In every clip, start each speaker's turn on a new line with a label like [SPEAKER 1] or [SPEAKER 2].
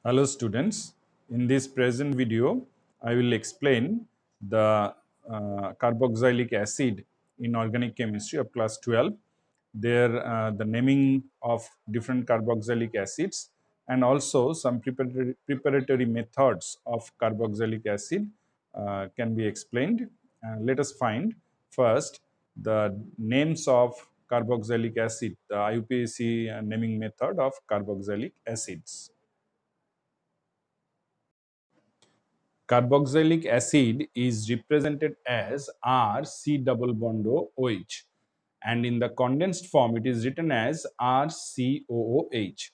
[SPEAKER 1] Hello students, in this present video I will explain the carboxylic acid in organic chemistry of class 12, the naming of different carboxylic acids and also some preparatory methods of carboxylic acid can be explained. Let us find first the names of carboxylic acid, the IUPAC naming method of carboxylic acids. Carboxylic acid is represented as RC double bond OH, and in the condensed form it is written as RCOOH.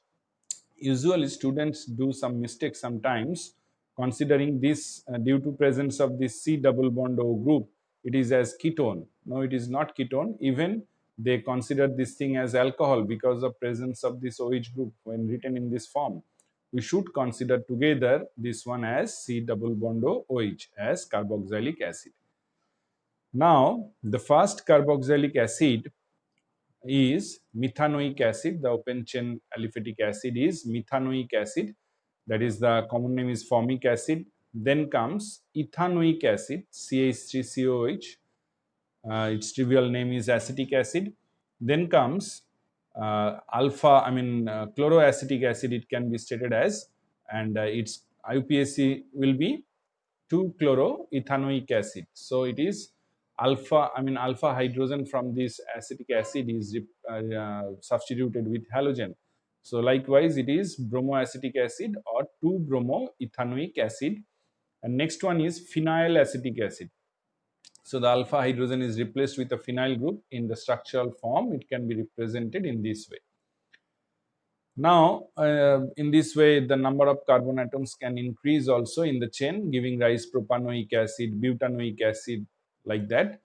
[SPEAKER 1] Usually students do some mistakes sometimes considering this due to presence of this C double bond O group, it is as ketone. No, it is not ketone. Even they consider this thing as alcohol because of presence of this OH group when written in this form. We should consider together this one as C double bond OH as carboxylic acid. Now, the first carboxylic acid is methanoic acid. The open chain aliphatic acid is methanoic acid. That is, the common name is formic acid. Then comes ethanoic acid, CH3COH. Its trivial name is acetic acid. Then comes chloroacetic acid, it can be stated as, and its IUPAC will be 2-chloroethanoic acid. So it is alpha hydrogen from this acetic acid is substituted with halogen. So likewise it is bromoacetic acid or 2-bromoethanoic acid. And next one is phenyl acetic acid. So the alpha hydrogen is replaced with a phenyl group in the structural form. It can be represented in this way. Now, in this way, the number of carbon atoms can increase also in the chain, giving rise propanoic acid, butanoic acid, like that.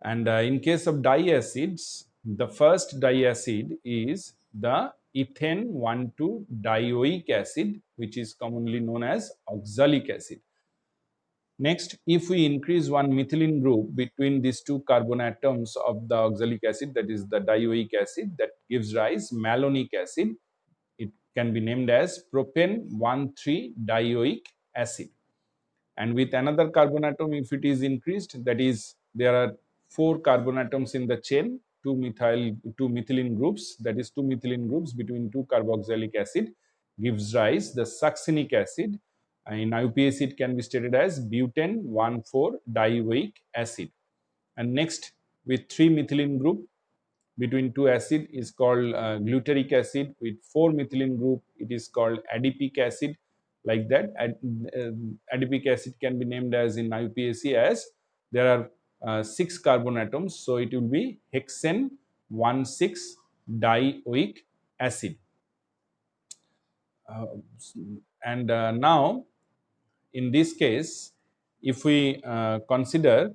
[SPEAKER 1] And in case of diacids, the first diacid is the ethane 1,2-dioic acid, which is commonly known as oxalic acid. Next, if we increase one methylene group between these two carbon atoms of the oxalic acid, that is the dioic acid, that gives rise malonic acid. It can be named as propane 1,3-dioic acid. And with another carbon atom, if it is increased, that is, there are 4 carbon atoms in the chain, two methylene groups, that is 2 methylene groups between 2 carboxylic acid, gives rise the succinic acid. In IUPAC, it can be stated as butane 1,4-dioic acid. And next, with 3 methylene group between 2 acid is called glutaric acid. With 4 methylene group, it is called adipic acid. Like that, adipic acid can be named as in IUPAC as there are 6 carbon atoms, so it will be hexane 1,6-dioic acid. And now, in this case, if we consider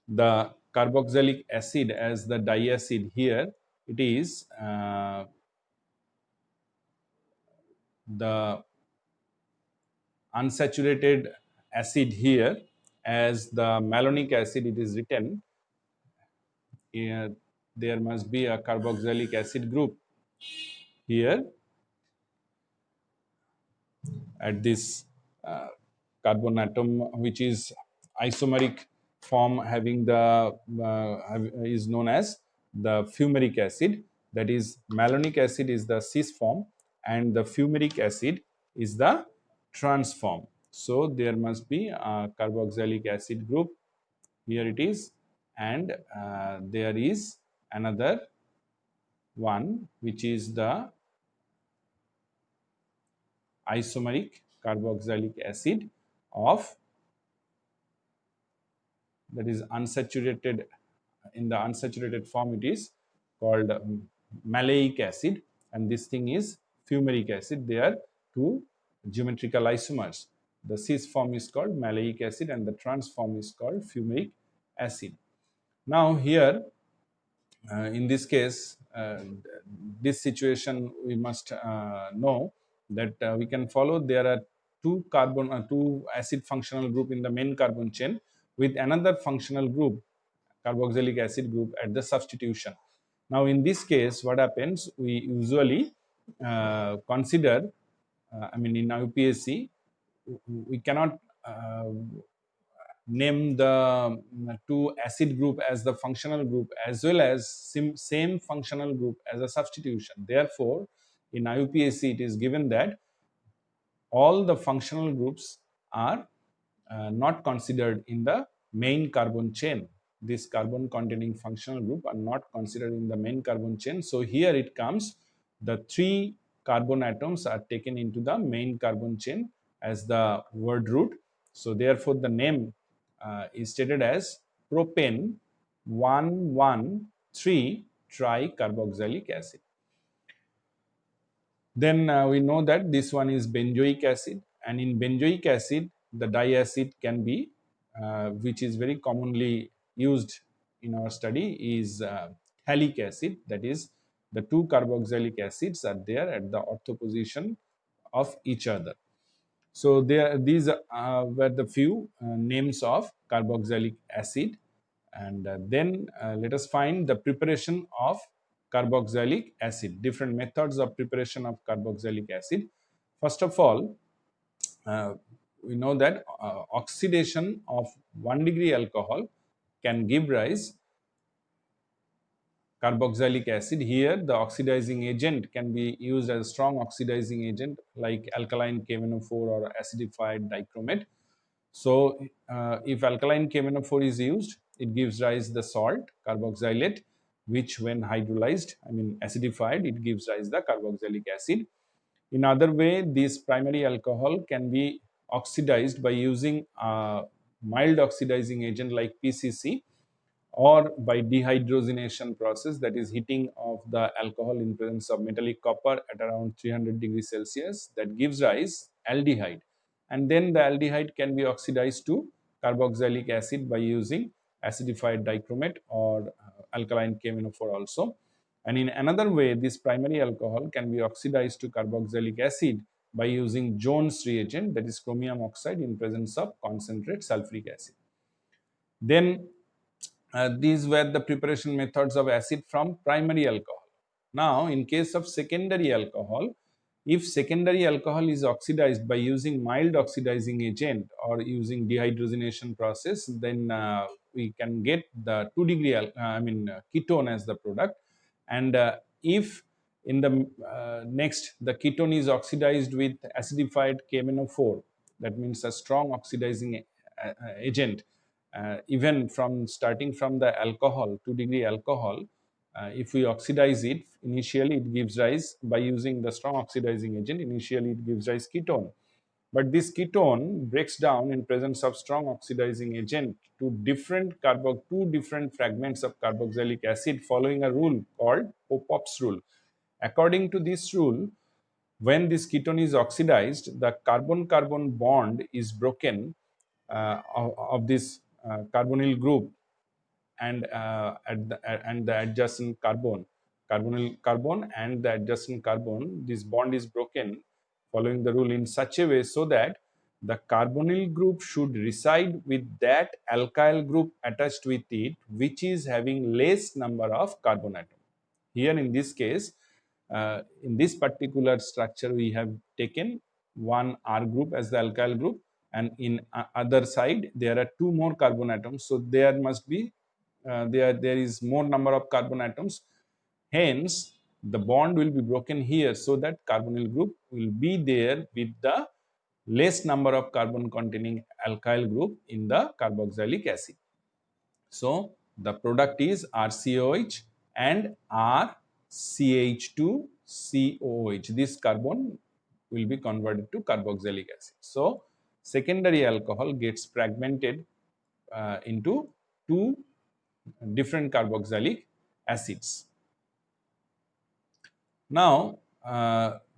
[SPEAKER 1] the carboxylic acid as the diacid here, it is the unsaturated acid here as the malonic acid, it is written here. There must be a carboxylic acid group here at this carbon atom, which is isomeric form, having the is known as the fumaric acid. That is, malonic acid is the cis form and the fumaric acid is the trans form. So there must be a carboxylic acid group. Here it is, and there is another one which is the isomeric carboxylic acid of, that is unsaturated. In the unsaturated form, it is called maleic acid, and this thing is fumaric acid. They are two geometrical isomers. The cis form is called maleic acid and the trans form is called fumaric acid. Now here, in this case, this situation we must know that we can follow. There are two acid functional group in the main carbon chain with another functional group, carboxylic acid group, at the substitution. Now in this case, what happens, we usually consider I mean, in UPSC, we cannot name the two acid group as the functional group as well as same functional group as a substitution. Therefore, in IUPAC, it is given that all the functional groups are not considered in the main carbon chain. This carbon containing functional group are not considered in the main carbon chain. So here it comes, the three carbon atoms are taken into the main carbon chain as the word root. So therefore the name is stated as propane 1,1,3 tricarboxylic acid. Then we know that this one is benzoic acid, and in benzoic acid, the diacid can be, which is very commonly used in our study, is halic acid. That is, the two carboxylic acids are there at the ortho position of each other. So these were the few names of carboxylic acid, and then let us find the preparation of carboxylic acid, different methods of preparation of carboxylic acid. First of all, we know that oxidation of 1 degree alcohol can give rise carboxylic acid. Here the oxidizing agent can be used as a strong oxidizing agent like alkaline KMnO4 or acidified dichromate. So if alkaline KMnO4 is used, it gives rise the salt carboxylate, which when hydrolyzed, I mean acidified, it gives rise the carboxylic acid. In other way, this primary alcohol can be oxidized by using a mild oxidizing agent like PCC, or by dehydrogenation process, that is heating of the alcohol in presence of metallic copper at around 300 degrees Celsius, that gives rise aldehyde. And then the aldehyde can be oxidized to carboxylic acid by using acidified dichromate or alkaline KMnO4 also. And in another way, this primary alcohol can be oxidized to carboxylic acid by using Jones reagent, that is chromium oxide in presence of concentrate sulfuric acid. Then these were the preparation methods of acid from primary alcohol. Now, in case of secondary alcohol, if secondary alcohol is oxidized by using mild oxidizing agent or using dehydrogenation process, then we can get the 2 degree ketone as the product. And if in the next the ketone is oxidized with acidified KMnO4, that means a strong oxidizing agent, even from starting from the alcohol, 2 degree alcohol, if we oxidize it, initially it gives rise, by using the strong oxidizing agent, initially it gives rise ketone. But this ketone breaks down in presence of strong oxidizing agent to two different fragments of carboxylic acid, following a rule called Popop's rule. According to this rule, when this ketone is oxidized, the carbon-carbon bond is broken of this carbonyl group, and and the adjacent carbonyl carbon and the adjacent carbon, this bond is broken following the rule in such a way so that the carbonyl group should reside with that alkyl group attached with it, which is having less number of carbon atoms. Here in this case, in this particular structure, we have taken one R group as the alkyl group, and in other side there are two more carbon atoms. So there must be there is more number of carbon atoms. Hence, the bond will be broken here so that carbonyl group will be there with the less number of carbon containing alkyl group in the carboxylic acid. So the product is RCOH and RCH2COOH. This carbon will be converted to carboxylic acid. So secondary alcohol gets fragmented into two different carboxylic acids. Now,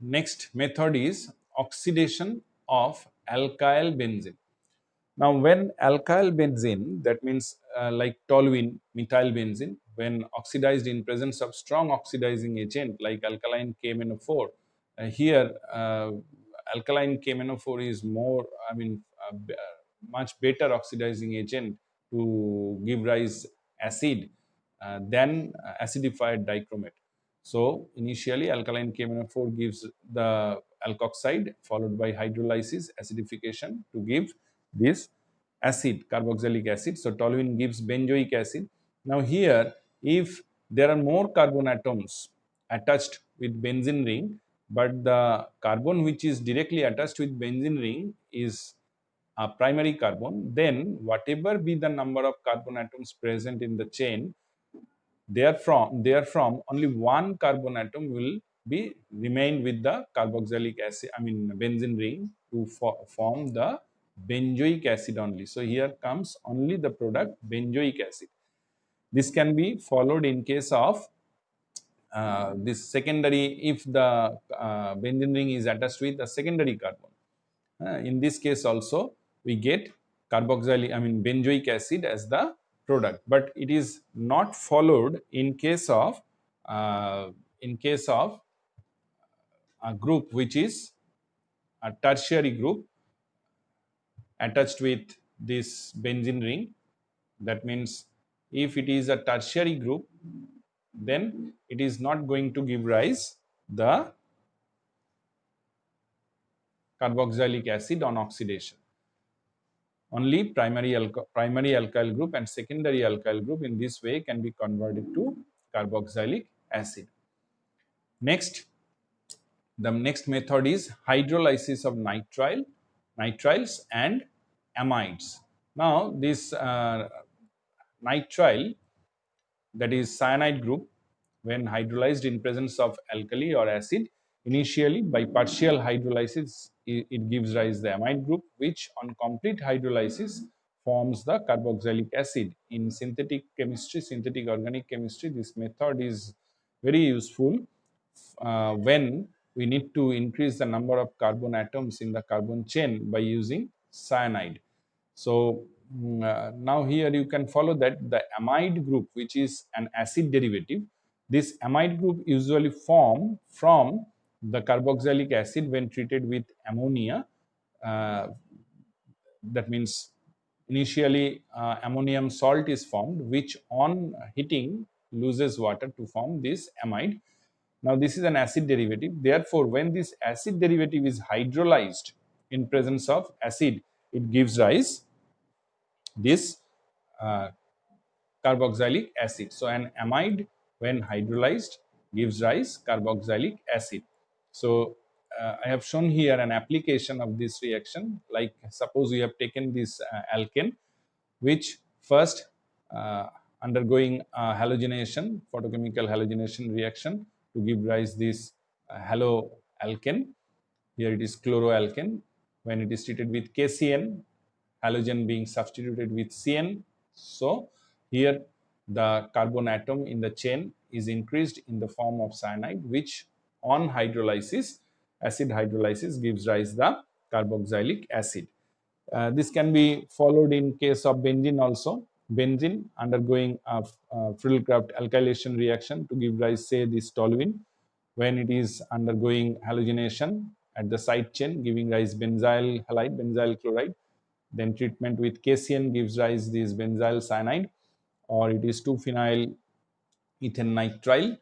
[SPEAKER 1] next method is oxidation of alkyl benzene. Now, when alkyl benzene, that means like toluene, methyl benzene, when oxidized in presence of strong oxidizing agent like alkaline KMnO4, here alkaline KMnO4 is more, much better oxidizing agent to give rise acid than acidified dichromate. So initially alkaline KMnO4 gives the alkoxide followed by hydrolysis, acidification to give this acid, carboxylic acid. So toluene gives benzoic acid. Now here, if there are more carbon atoms attached with benzene ring, but the carbon which is directly attached with benzene ring is a primary carbon, then whatever be the number of carbon atoms present in the chain, therefrom only one carbon atom will be remain with the carboxylic acid, I mean benzene ring, to form the benzoic acid only. So here comes only the product benzoic acid. This can be followed in case of this secondary, if the benzene ring is attached with a secondary carbon. In this case also we get carboxylic, I mean benzoic acid as the product, but it is not followed in case of uh, in case of a group which is a tertiary group attached with this benzene ring. That means if it is a tertiary group, then it is not going to give rise the carboxylic acid on oxidation. Only primary alkyl group and secondary alkyl group in this way can be converted to carboxylic acid. Next, the next method is hydrolysis of nitriles and amides. Now this nitrile, that is cyanide group, when hydrolyzed in presence of alkali or acid, initially by partial hydrolysis it gives rise the amide group, which on complete hydrolysis forms the carboxylic acid. In synthetic chemistry, synthetic organic chemistry, this method is very useful when we need to increase the number of carbon atoms in the carbon chain by using cyanide. So now here you can follow that the amide group, which is an acid derivative, this amide group usually form from the carboxylic acid when treated with ammonia. Uh, that means initially ammonium salt is formed, which on heating loses water to form this amide. Now this is an acid derivative. Therefore, when this acid derivative is hydrolyzed in presence of acid, it gives rise this uh, carboxylic acid. So an amide when hydrolyzed gives rise carboxylic acid. So I have shown here an application of this reaction. Like suppose we have taken this alkane, which first uh, undergoing halogenation, photochemical halogenation reaction to give rise this haloalkane. Here it is chloroalkane. When it is treated with KCN, halogen being substituted with CN. So here the carbon atom in the chain is increased in the form of cyanide, which on hydrolysis, acid hydrolysis, gives rise the carboxylic acid. This can be followed in case of benzene also. Benzene undergoing a Friedel-Crafts alkylation reaction to give rise, say, this toluene. When it is undergoing halogenation at the side chain, giving rise benzyl halide, benzyl chloride. Then treatment with KCN gives rise this benzyl cyanide, or it is 2-phenyl ethane nitrile,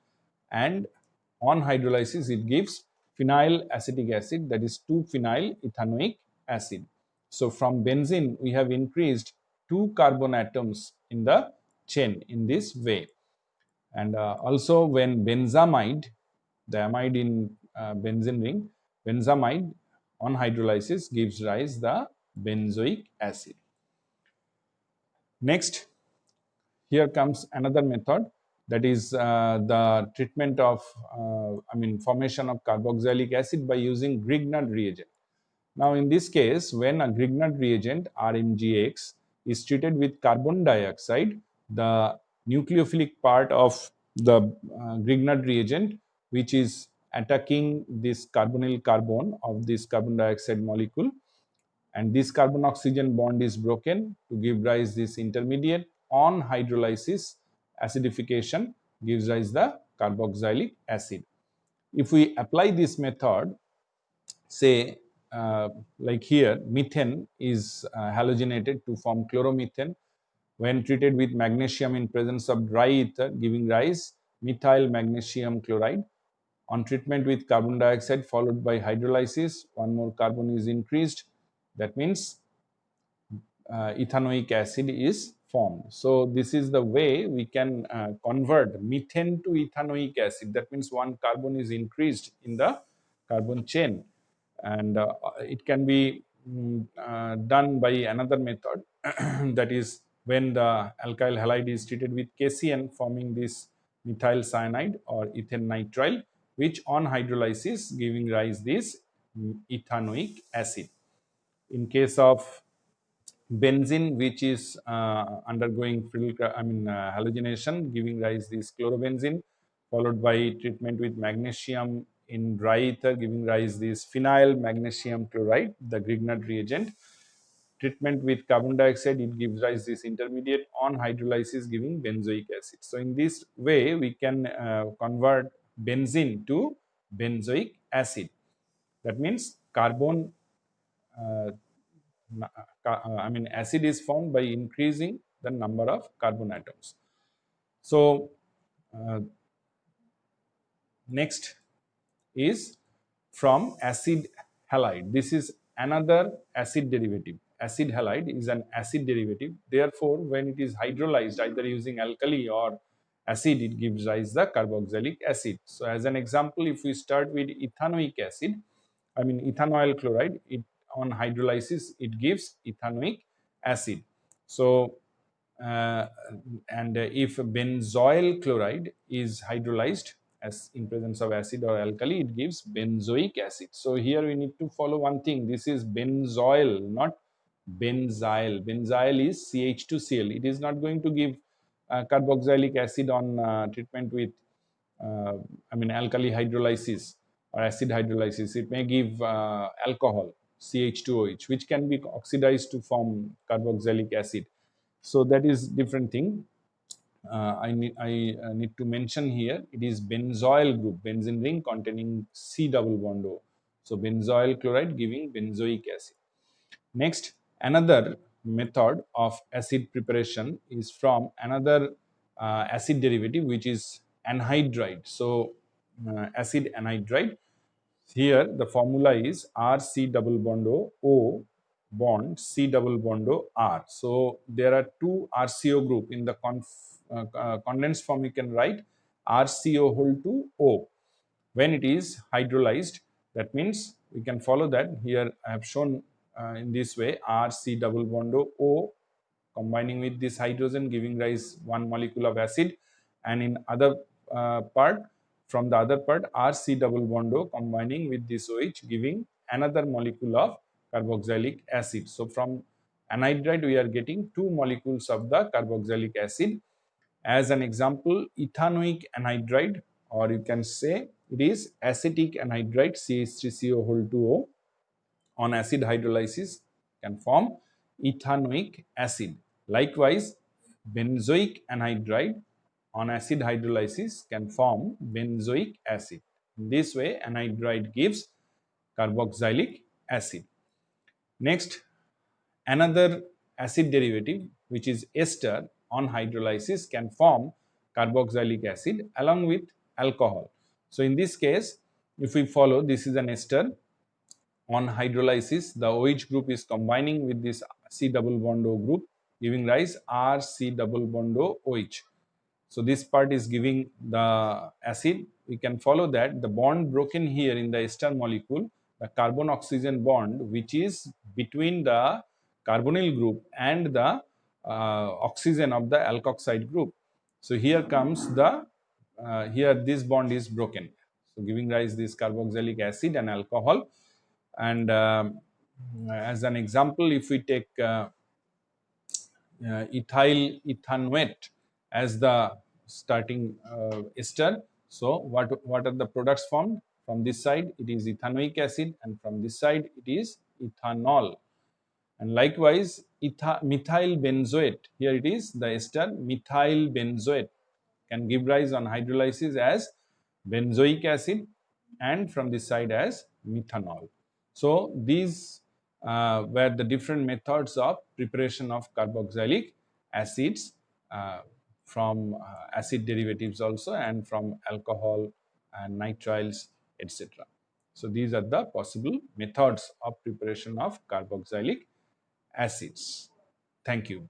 [SPEAKER 1] and on hydrolysis it gives phenyl acetic acid, that is 2-phenyl ethanoic acid. So from benzene we have increased 2 carbon atoms in the chain in this way. And also when benzamide, the amide in benzene ring, benzamide on hydrolysis gives rise the benzoic acid. Next, here comes another method, that is the treatment of formation of carboxylic acid by using Grignard reagent. Now in this case, when a Grignard reagent RMGX is treated with carbon dioxide, the nucleophilic part of the Grignard reagent, which is attacking this carbonyl carbon of this carbon dioxide molecule, and this carbon oxygen bond is broken to give rise this intermediate. On hydrolysis, acidification gives rise the carboxylic acid. If we apply this method, say like here methane is halogenated to form chloromethane when treated with magnesium in presence of dry ether, giving rise methyl magnesium chloride. On treatment with carbon dioxide followed by hydrolysis, one more carbon is increased. That means ethanoic acid is formed. So this is the way we can convert methane to ethanoic acid. That means one carbon is increased in the carbon chain, and it can be done by another method that is when the alkyl halide is treated with KCN, forming this methyl cyanide or ethane nitrile, which on hydrolysis giving rise this ethanoic acid. In case of benzene, which is undergoing halogenation, giving rise this chlorobenzene, followed by treatment with magnesium in dry ether, giving rise this phenyl magnesium chloride, the Grignard reagent. Treatment with carbon dioxide, it gives rise this intermediate on hydrolysis, giving benzoic acid. So in this way, we can convert benzene to benzoic acid. That means carbon uh, acid is formed by increasing the number of carbon atoms. So uh, next is from acid halide. This is another acid derivative. Acid halide is an acid derivative. Therefore, when it is hydrolyzed either using alkali or acid, it gives rise the carboxylic acid. So as an example, if we start with ethanoic acid, ethanol chloride, it on hydrolysis it gives ethanoic acid. So uh, and if benzoyl chloride is hydrolyzed as in presence of acid or alkali, it gives benzoic acid. So here we need to follow one thing. This is benzoyl, not benzyl. Benzyl is CH2Cl. It is not going to give carboxylic acid on treatment with uh, alkali hydrolysis or acid hydrolysis. It may give alcohol, CH2OH, which can be oxidized to form carboxylic acid. So that is different thing. I need to mention here, it is benzoyl group, benzene ring containing C double bond O. So benzoyl chloride giving benzoic acid. Next, another method of acid preparation is from another acid derivative, which is anhydride. So acid anhydride, here the formula is RC double bond O bond C double bond R. So there are two RCO group in the condensed form. You can write RCO whole to O when it is hydrolyzed. That means we can follow that. Here I have shown in this way, RC double bond O combining with this hydrogen, giving rise one molecule of acid, and in other part, from the other part, RC double bond O combining with this OH, giving another molecule of carboxylic acid. So from anhydride we are getting two molecules of the carboxylic acid. As an example, ethanoic anhydride, or you can say it is acetic anhydride, CH3CO whole 2O, on acid hydrolysis can form ethanoic acid. Likewise, benzoic anhydride on acid hydrolysis can form benzoic acid. In this way, anhydride gives carboxylic acid. Next, another acid derivative, which is ester, on hydrolysis can form carboxylic acid along with alcohol. So in this case, if we follow, this is an ester. On hydrolysis, the OH group is combining with this C double bond O group, giving rise RC double bond O OH. So this part is giving the acid. We can follow that the bond broken here in the ester molecule, the carbon oxygen bond, which is between the carbonyl group and the oxygen of the alkoxide group. So here comes the here this bond is broken, so giving rise this carboxylic acid and alcohol. And as an example, if we take ethyl ethanoate as the starting ester, so what are the products formed? From this side it is ethanoic acid, and from this side it is ethanol. And likewise, methyl benzoate, here it is the ester methyl benzoate, can give rise on hydrolysis as benzoic acid, and from this side as methanol. So these were the different methods of preparation of carboxylic acids from acid derivatives also, and from alcohol and nitriles, etc. So these are the possible methods of preparation of carboxylic acids. Thank you.